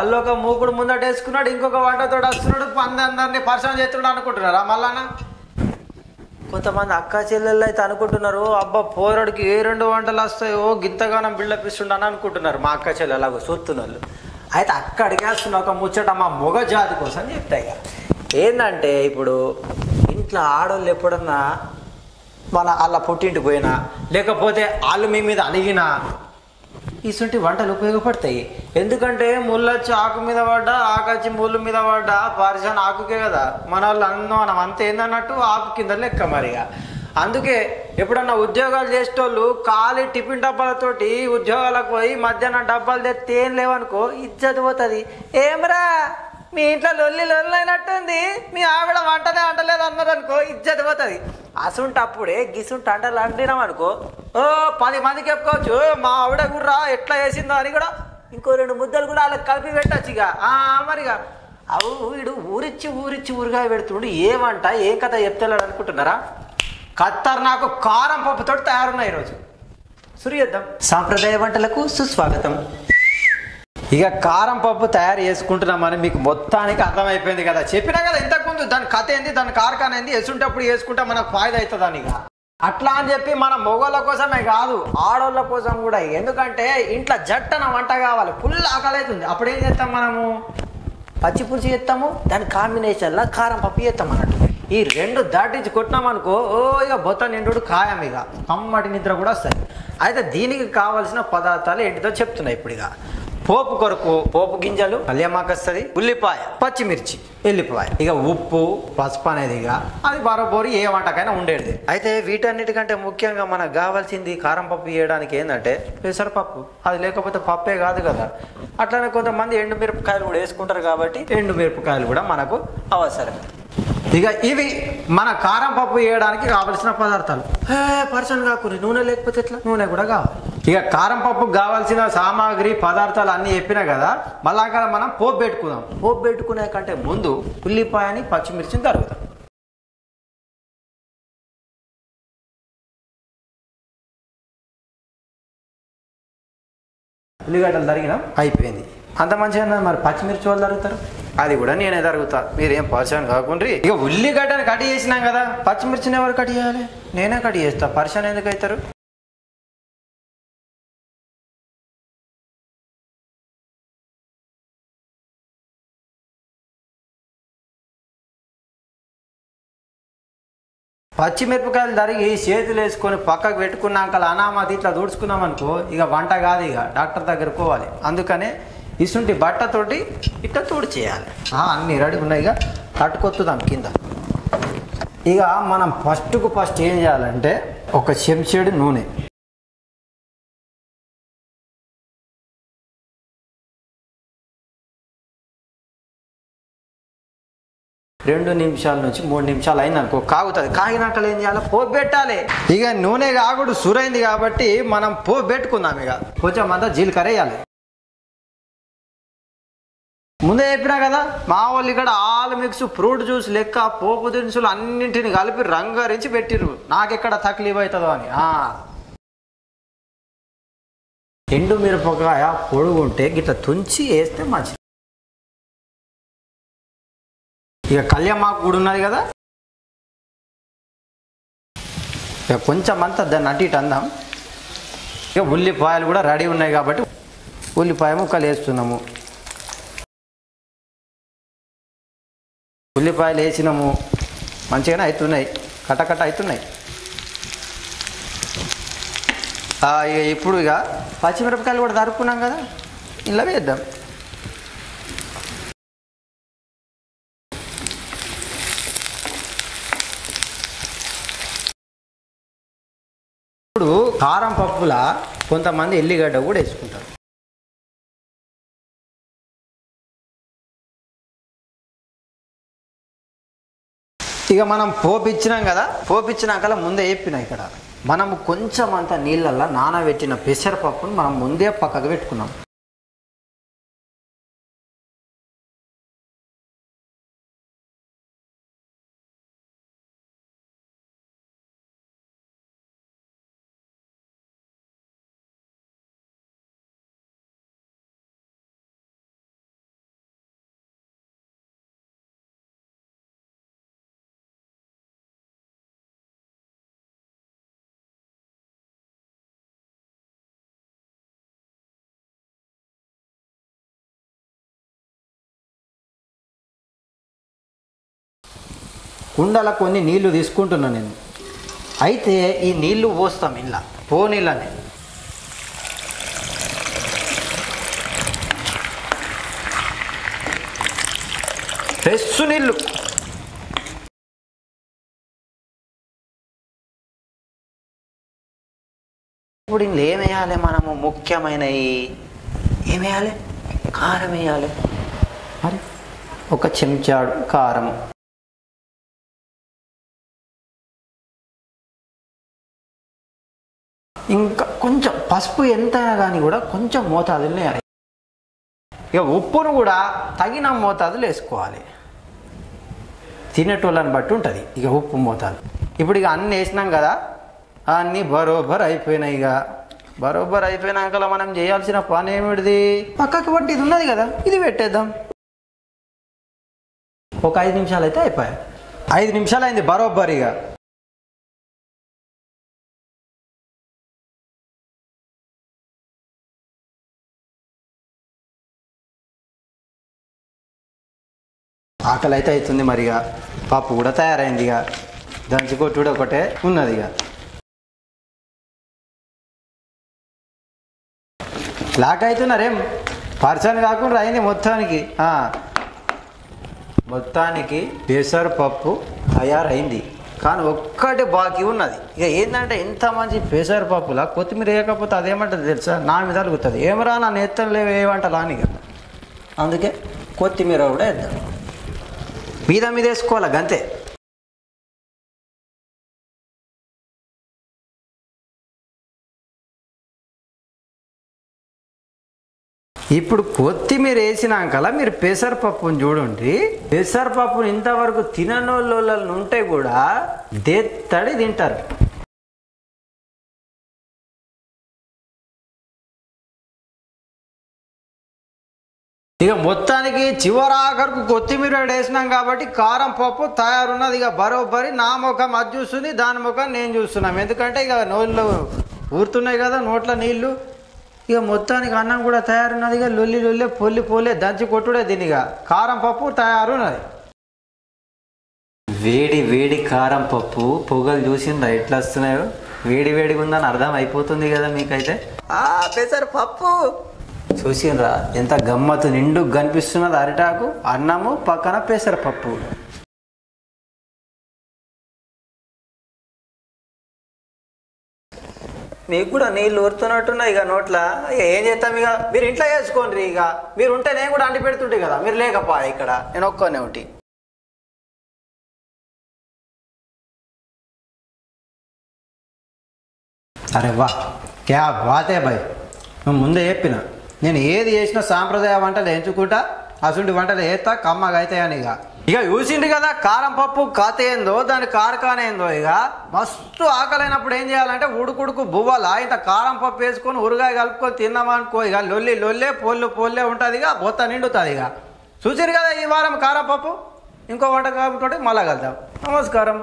మళ్ళీ ఒక మూకుడు ముందట వేసుకున్నాడు, ఇంకొక వంటతో వస్తున్నాడు, అందరినీ పరిశ్రమ చేస్తున్నాడు అనుకుంటున్నారా? మళ్ళా కొంతమంది అక్క చెల్లెళ్ళు అయితే అనుకుంటున్నారు, అబ్బా పోరడికి ఏ 2 వంటలు వస్తాయో గింతగానం బిల్డప్ ఇస్తుండని అనుకుంటున్నారు మా అక్క చెల్లెలాగో చూస్తున్నారు. అయితే అక్కడికి వేస్తున్న ఒక ముచ్చట మా మొగ జాతి కోసం చెప్తాయి. ఏంటంటే ఇప్పుడు ఇంట్లో ఆడవాళ్ళు ఎప్పుడన్నా వాళ్ళ పుట్టింటికి పోయినా, లేకపోతే వాళ్ళు మీ మీద అలిగినా ఇటువంటి వంటలు ఉపయోగపడతాయి. ఎందుకంటే ముళ్ళొచ్చి ఆకు మీద పడ్డా, ఆకొచ్చి ముళ్ళు మీద పడ్డా పరిశాన్ ఆకుకే కదా. మన వాళ్ళు మనం అంత ఏందన్నట్టు ఆకు కింద లెక్క మరిగా. అందుకే ఎప్పుడన్నా ఉద్యోగాలు చేసేటోళ్ళు ఖాళీ టిఫిన్ డబ్బాలతోటి ఉద్యోగాలకు పోయి మధ్యాహ్నం డబ్బాలు తెస్తే ఏం లేవనుకో ఇజ్జత్ పోతుంది. ఏమరా మీ ఇంట్లో లొల్లి అయినట్టుంది, మీ ఆవిడ వంటనే అంటలేదు అన్నారు అనుకో ఇజ్జత్ పోతుంది. అసుంటప్పుడే గిసుంట అంటలు అంటున్నాం అనుకో, 10 మందికి చెప్పుకోవచ్చు మా ఆవిడ గుర్రా ఎట్లా వేసిందో అని కూడా ఇంకో 2 ముద్దలు కూడా వాళ్ళకి కలిపి పెట్టచ్చు. ఇక మరిగా అవు వీడు ఊరిచ్చి ఊరిగాయ పెడుతుండు, ఏమంట ఏం కథ చెప్తాడు అనుకుంటున్నారా? నాకు కారం పప్పుతో తయారున్నాయి ఈరోజు. సురియేద్దాం. సాంప్రదాయ వంటలకు సుస్వాగతం. ఇక కారం పప్పు తయారు చేసుకుంటున్నామని మీకు మొత్తానికి అర్థమైపోయింది కదా. చెప్పినా కదా ఇంతకుముందు దాని కథ ఏంది, దాని కారకాన ఏంది, వేసుంటప్పుడు వేసుకుంటే మనకు ఫాయిదా అవుతుందని. ఇక అట్లా అని చెప్పి మన మొగోళ్ళ కోసమే కాదు, ఆడోళ్ళ కోసం కూడా. ఎందుకంటే ఇంట్లో జట్టన వంట కావాలి, ఫుల్ ఆకలి అవుతుంది. అప్పుడు ఏం చేస్తాం మనము? పచ్చి పులుసు చేస్తాము, దాని కాంబినేషన్లో కారం పప్పు చేస్తాం అన్నట్టు. ఈ 2 దాటించి కొట్టినామనుకో ఇక బొత్త నిండు ఖాయం, ఇక కమ్మటి నిద్ర కూడా వస్తుంది. అయితే దీనికి కావాల్సిన పదార్థాలు ఏంటిదో చెప్తున్నాయి ఇప్పుడు. ఇక పోపు కొరకు పోపు గింజలు, కళ్యామాకు వస్తుంది, ఉల్లిపాయ, పచ్చిమిర్చి, ఎల్లిపాయ, ఇక ఉప్పు, పసుపు అనేది ఇక అది బరోబోరి ఏ వంటకైనా ఉండేది. అయితే వీటన్నిటికంటే ముఖ్యంగా మనకు కావాల్సింది కారం పప్పు చేయడానికి ఏంటంటే పెసరపప్పు. అది లేకపోతే పప్పే కాదు కదా. అట్లనే కొంతమంది ఎండుమిరపకాయలు కూడా వేసుకుంటారు కాబట్టి ఎండుమిరపకాయలు కూడా మనకు అవసరం. ఇక ఇవి మన కారం పప్పు వేయడానికి కావలసిన పదార్థాలు. పర్సన్ కాకూరి నూనె లేకపోతే ఎట్లా? నూనె కూడా కావాలి. ఇక కారం పప్పుకు కావాల్సిన సామాగ్రి పదార్థాలు అన్నీ చెప్పినా కదా. మళ్ళా కదా మనం పోపు పెట్టుకుందాం. పోపు పెట్టుకునే కంటే ముందు ఉల్లిపాయని పచ్చిమిర్చిని తరుగుతాం. ఉల్లిగడ్డలు తరిగినాం, అయిపోయింది. అంత మంచిగా మరి పచ్చిమిర్చి వాళ్ళు తరుగుతారు, అది కూడా నేనే తరుగుతా, మీరేం పరిశాన్ కాకుండా. ఇక ఉల్లిగడ్డని కట్ చేసినాం కదా, పచ్చిమిర్చిని ఎవరు కట్ చేయాలి? నేనే కట్ చేస్తా. పరిశాన్ ఎందుకు అవుతారు? పచ్చిమిరపకాయలు తరిగి చేతులు వేసుకొని పక్కకు పెట్టుకున్నాక అనామతి ఇట్లా దూడ్చుకున్నాం అనుకో ఇక వంట కాదు, ఇక డాక్టర్ దగ్గరకు పోవాలి. అందుకనే ఇసుంటి బట్టతోటి ఇట్లా తోడు చేయాలి. అన్నీ రెడీ ఉన్నాయి. ఇక తట్టుకొత్తుదాం కింద. ఇక మనం ఫస్ట్ ఏం చేయాలంటే ఒక చెంచాడు నూనె, రెండు నిమిషాల నుంచి 3 నిమిషాలు అయింది అనుకో కాగుతుంది. కాగినాకలు ఏం చేయాలి? పోపు పెట్టాలి. ఇక నూనె కాగుడు సురైంది కాబట్టి మనం పోపు పెట్టుకుందాం. ఇక కొంచెం అంతా జీలకర్ర వేయాలి. ముందే చెప్పినా కదా, మా వాళ్ళు ఇక్కడ ఆల్ మిక్స్ ఫ్రూట్ జ్యూస్ లెక్క పోపు దినుసులు అన్నింటిని కలిపి రంగరించి పెట్టిర్రు, నాకెక్కడ తక్లీఫ్ అవుతుందో అని. ఎండు మిరపకాయ పొడుగుంటే గిట్లా తుంచి వేస్తే మంచిది. ఇక కళ్యామాకు కూడా ఉన్నది కదా, ఇక కొంచెం అంతా దాన్ని అటు ఇటు అందాం. ఇక ఉల్లిపాయలు కూడా రెడీ ఉన్నాయి కాబట్టి ఉల్లిపాయ ముక్కలు వేస్తున్నాము. ఉల్లిపాయలు వేసినాము, మంచిగానే అవుతున్నాయి, కటకట అవుతున్నాయి. ఇప్పుడు ఇక పచ్చిమిరపకాయలు కూడా తరుక్కున్నాం కదా, ఇలా వేద్దాం. ఇప్పుడు కారం పప్పులా కొంతమంది ఎల్లిగడ్డ కూడా వేసుకుంటారు. ఇక మనం పోపిచ్చినాం కదా, పోపిచ్చినాక ముందే చెప్పినా ఇక్కడ మనం కొంచెం అంత నీళ్ళల్లో నానబెట్టిన పెసరపప్పును మనం ముందే పక్కకు పెట్టుకున్నాం. కుండల కొన్ని నీళ్లు తీసుకుంటున్నా నేను. అయితే ఈ నీళ్లు పోస్తాం ఇలా నీళ్ళని. ఫ్రెష్ నీళ్ళు. ఇప్పుడు ఇందులో ఏమేయాలి మనము? ముఖ్యమైనవి ఏమేయాలి? కారం వేయాలి. మరి ఒక చెంచాడు కారం, ఇంకా కొంచెం పసుపు, ఎంతైనా కానీ కూడా కొంచెం మోతాదులు వేయాలి. ఇక ఉప్పును కూడా తగిన మోతాదులు వేసుకోవాలి. తినేటోళ్ళని బట్టి ఉంటుంది ఇక ఉప్పు మోతాదు. ఇప్పుడు ఇక అన్నీ వేసినాం కదా, అన్నీ బరోబర్ అయిపోయినాయి. ఇక బరోబర్ అయిపోయినాక మనం చేయాల్సిన పని ఏమిటిది? పక్కకి బట్టి ఇది ఉన్నది కదా, ఇది పెట్టేద్దాం. ఒక 5 నిమిషాలు అయితే అయిపోయాయి. 5 నిమిషాలు అయింది బరోబర్. ఇక ఆకలి అయితే అవుతుంది. మరి ఇక పప్పు కూడా తయారైంది. ఇక దంచి కొట్టుడు ఒకటే ఉన్నది. ఇక లాక్ అవుతున్నారేం? పర్సన్ కాకుండా అయింది మొత్తానికి. మొత్తానికి పెసరపప్పు తయారైంది. కానీ ఒక్కటి బాకీ ఉన్నది. ఇక ఏంటంటే ఎంత మంచి పెసరపప్పులా కొత్తిమీర వేయకపోతే అదేమంటుంది తెలుసా? నా మీద అలుగుతుంది. ఏమరా నా నేత్తం లేవు ఏమంటలా అని. ఇక అందుకే కొత్తిమీర కూడా వేద్దాం. మీద వేసుకోవాలి గంతే. ఇప్పుడు కొత్తిమీర వేసినాకలా మీరు పెసరపప్పుని చూడండి. పెసరపప్పుని ఇంతవరకు తిననోళ్ళు ఉంటే కూడా దెత్తడి తింటారు. ఇక మొత్తానికి చివరాఖరకు కొత్తిమీర వేసినాం కాబట్టి కారం పప్పు తయారున్నది. ఇక బరోబరి నా ముఖం అది చూస్తుంది, దాని ముఖం నేను చూస్తున్నాం. ఎందుకంటే ఇక నోళ్ళు ఊరుతున్నాయి కదా, నోట్ల నీళ్ళు. ఇక మొత్తానికి అన్నం కూడా తయారున్నది. ఇక లొల్లి పొల్లి దంచి కొట్టుడే దీని. ఇక కారం పప్పు తయారున్నది. వేడి వేడి కారం పప్పు పొగలు చూసిందా ఎట్లా వస్తున్నాయో? వేడిగా ఉందని అర్థం అయిపోతుంది కదా మీకైతే. పెసరపప్పు చూసిండ్రా ఎంత గమ్మత్తు, నిండు కనిపిస్తున్నది అరిటాకు, అన్నము పక్కన పెసరపప్పు. మీకు కూడా నీళ్ళు ఊరుతున్నట్టున్నాయి ఇక నోట్ల. ఏం చేస్తాం ఇక, మీరు ఇంట్లో వేసుకోండి. ఇక మీరు ఉంటే నేను కూడా అంటి పెడుతుంటే కదా, మీరు లేకపోయా ఇక్కడ, నేను ఒక్కనే ఒకటి. అరే వా, క్యా బాతే భాయ్. నువ్వు ముందే చెప్పిన, నేను ఏది చేసినా సాంప్రదాయ వంటలు ఎంచుకుంటా, అసుంటి వంటలు వేస్తా, కమ్మగా అవుతాయని. ఇక చూసిండు కదా కారం పప్పు కథ ఏందో, దాని కారకానేందో. ఇక మస్తు ఆకలైనప్పుడు ఏం చేయాలంటే ఉడుకుడుకు బువ్వలా ఇంత కారం పప్పు వేసుకొని ఉరుగాయ కలుపుకొని తిన్నామనుకో, ఇక లొల్లే పొల్లే ఉంటుంది. ఇక బొత్త నిండుతుంది. ఇక చూసిరు కదా ఈ వారం కారం పప్పు. ఇంకో వంటకంతో మళ్ళా కలుద్దాం. నమస్కారం.